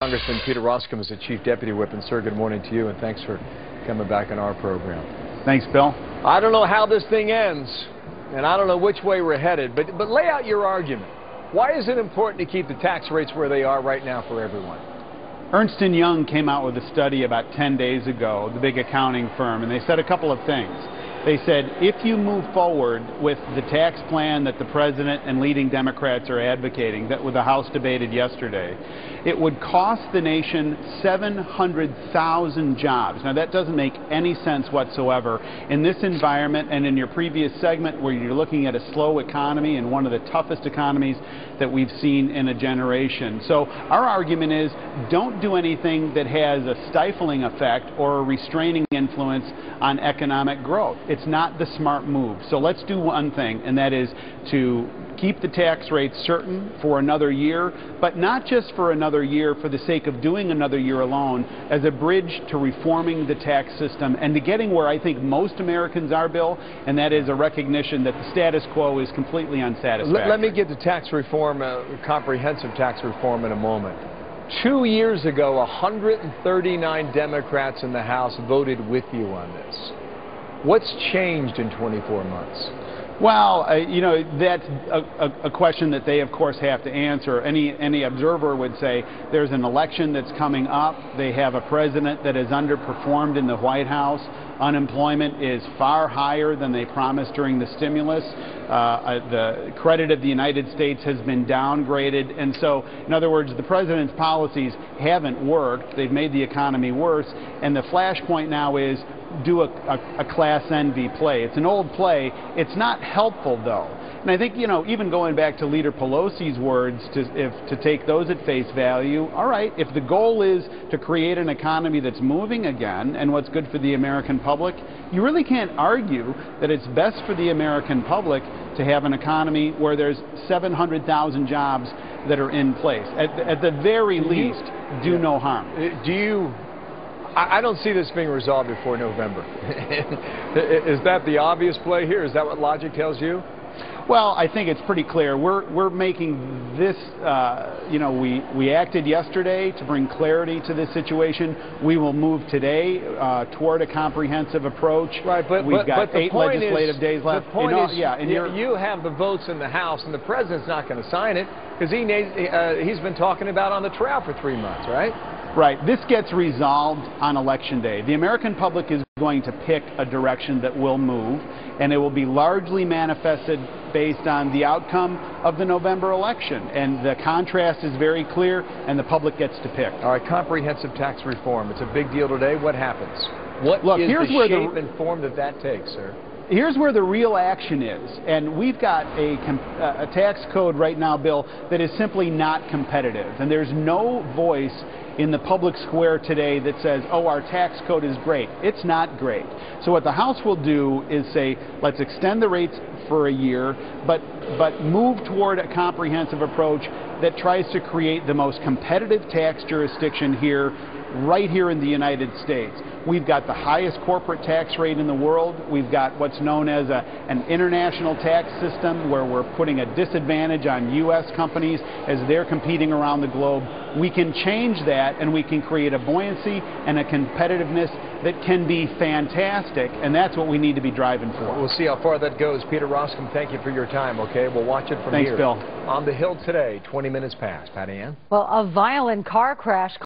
Congressman Peter Roskam is the Chief Deputy Whip, and sir, good morning to you, and thanks for coming back on our program. Thanks, Bill. I don't know how this thing ends, and I don't know which way we're headed, but lay out your argument. Why is it important to keep the tax rates where they are right now for everyone? Ernst & Young came out with a study about 10 days ago, the big accounting firm, and they said a couple of things. They said, if you move forward with the tax plan that the President and leading Democrats are advocating, that the House debated yesterday, it would cost the nation 700,000 jobs. Now, that doesn't make any sense whatsoever in this environment, and in your previous segment where you're looking at a slow economy and one of the toughest economies that we've seen in a generation. So our argument is, don't do anything that has a stifling effect or a restraining influence on economic growth. It's not the smart move. So let's do one thing, and that is to keep the tax rates certain for another year, but not just for another year for the sake of doing another year alone, as a bridge to reforming the tax system and to getting where I think most Americans are, Bill, and that is a recognition that the status quo is completely unsatisfactory. Let me get to tax reform, comprehensive tax reform in a moment. 2 years ago, 139 Democrats in the House voted with you on this. What's changed in 24 months? Well, you know, that's a question that they, of course, have to answer. Any observer would say there's an election that's coming up. They have a president that has underperformed in the White House. Unemployment is far higher than they promised during the stimulus. The credit of the United States has been downgraded. And so, in other words, the president's policies haven't worked. They've made the economy worse. And the flashpoint now is do a class envy play. It's an old play. It's not helpful, though. And I think, you know, even going back to Leader Pelosi's words, to take those at face value, all right, if the goal is to create an economy that's moving again and what's good for the American public, you really can't argue that it's best for the American public to have an economy where there's 700,000 jobs that are in place. At the very least, do no harm. I don't see this being resolved before November. Is that the obvious play here? Is that what logic tells you? Well, I think it's pretty clear. We're making this, you know, we acted yesterday to bring clarity to this situation. We will move today toward a comprehensive approch. Right, but we've got but 8 legislative days left. The point is, yeah, and you have the votes in the House, and the President's not going to sign it because he's been talking about on the trail for 3 months, right? Right. This gets resolved on Election Day. The American public is going to pick a direction that will move, and it will be largely manifested based on the outcome of the November election. And the contrast is very clear, and the public gets to pick. All right, comprehensive tax reform. It's a big deal today. What happens? What is the shape and form that takes, sir? Here's where the real action is, and we've got a tax code right now, Bill, that is simply not competitive, and there's no voice in the public square today that says, oh, our tax code is great. It's not great. So what the House will do is say, let's extend the rates for a year, but move toward a comprehensive approach that tries to create the most competitive tax jurisdiction here, right here in the United States. We've got the highest corporate tax rate in the world. We've got what's known as an international tax system where we're putting a disadvantage on U.S. companies as they're competing around the globe. We can change that, and we can create a buoyancy and a competitiveness that can be fantastic, and that's what we need to be driving for. We'll see how far that goes. Peter Roskam, thank you for your time, okay? We'll watch it from here. Thanks, Bill. On the Hill today, 20 minutes past. Patty Ann? Well, a violent car crash